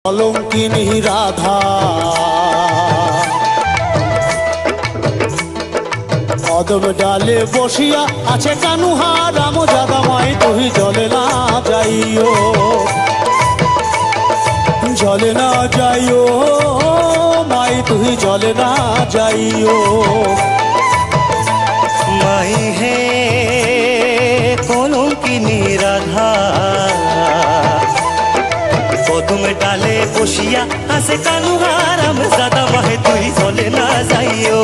কলঙ্কিনী রাধা কদম ডালে বসিয়া আছে কানুহা রাম জাদামাই তুই জলে না যাইও, জলে না যাইও মাই তুই জলে না যাইও। মাই হে কলঙ্কিনী রাধা কদম ডালে বসিয়া আছে কানুহা রাম জাদামাই তুই জলে না যাইও।